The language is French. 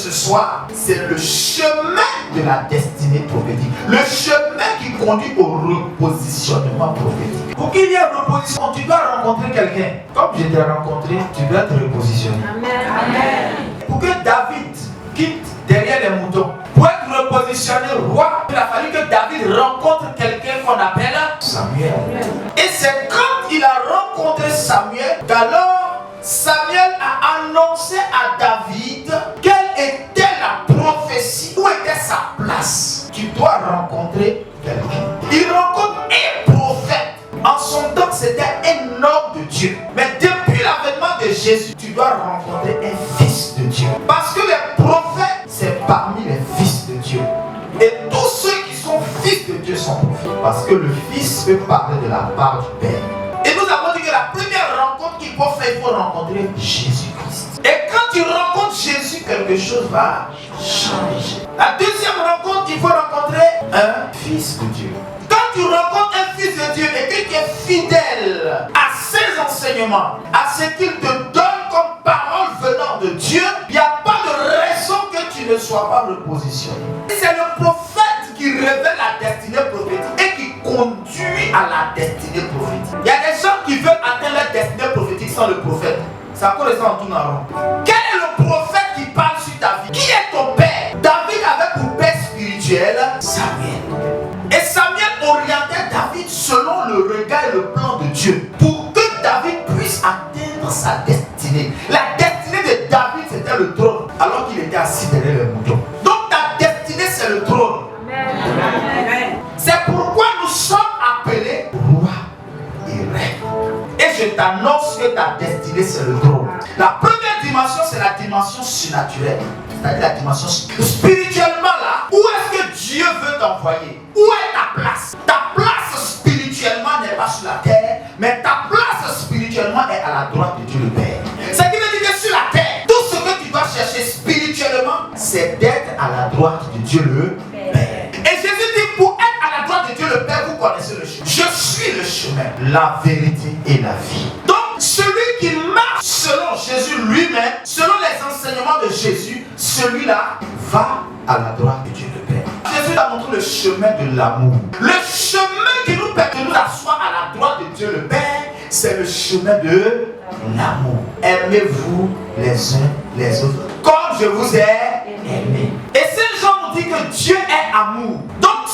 ce soir, c'est le chemin de la destinée prophétique. Le chemin qui conduit au repositionnement prophétique. Pour qu'il y ait repositionnement, tu dois rencontrer quelqu'un. Comme je t'ai rencontré, tu dois te repositionner. Amen. Pour que David quitte derrière les moutons, pour être repositionné roi, il a fallu que David rencontre quelqu'un qu'on appelle Samuel. Et c'est quand il a rencontré Samuel qu'alors Samuel a annoncé à David quelle était la prophétie, où était sa place. Tu dois rencontrer quelqu'un. Il rencontre un prophète. En son temps, c'était un homme de Dieu. Mais depuis l'avènement de Jésus, tu dois rencontrer un fils de Dieu. Parce que les prophètes, c'est parmi les fils de Dieu. Et tous ceux qui sont fils de Dieu sont prophètes. Parce que le fils peut parler de la part du Père. Et nous avons dit que la première rencontre qu'il faut faire, il faut rencontrer Jésus-Christ. Et quand tu rencontres Jésus, quelque chose va changer. La deuxième rencontre, il faut rencontrer un fils de Dieu. Quand tu rencontres un fils de Dieu et que tu es fidèle à ses enseignements, à ce qu'il te donne comme parole venant de Dieu, il n'y a pas de raison que tu ne sois pas repositionné. C'est le prophète qui révèle la destinée prophétique et qui conduit à la destinée prophétique. Il y a des gens qui veulent atteindre la destinée prophétique sans le prophète. Ça correspond en tout en rond. Quel est le prophète qui parle sur ta vie? Qui est ton père? David avait pour père spirituel Samuel. Et Samuel orientait David selon le regard et le plan de Dieu pour que David puisse atteindre sa destinée. La destinée de David, c'était le trône, alors qu'il était assis derrière les moutons. Donc ta destinée, c'est le trône. Amen. C'est pourquoi nous sommes appelés roi et reine. Et je t'annonce que ta destinée, c'est le trône. La première dimension, c'est la dimension surnaturelle. C'est-à-dire la dimension spirituellement là. Où est-ce que Dieu veut t'envoyer? Où est ta place? Ta place spirituellement n'est pas sur la terre, mais ta place spirituellement est à la droite de Dieu le Père. Ce qui veut dire que sur la terre, tout ce que tu dois chercher spirituellement, c'est d'être à la droite de Dieu le Père. Et Jésus dit, pour être à la droite de Dieu le Père, vous connaissez le chemin. Je suis le chemin, la vérité et la vie. Donc, celui qui marche selon Jésus lui-même, selon les enseignements de Jésus, celui-là va à la droite de Dieu le Père. Jésus a montré le chemin de l'amour. Le chemin qui nous permet de nous asseoir à la droite de Dieu le Père, c'est le chemin de l'amour. Aimez-vous les uns les autres comme je vous ai aimé. Et Saint Jean nous dit que Dieu est amour. Donc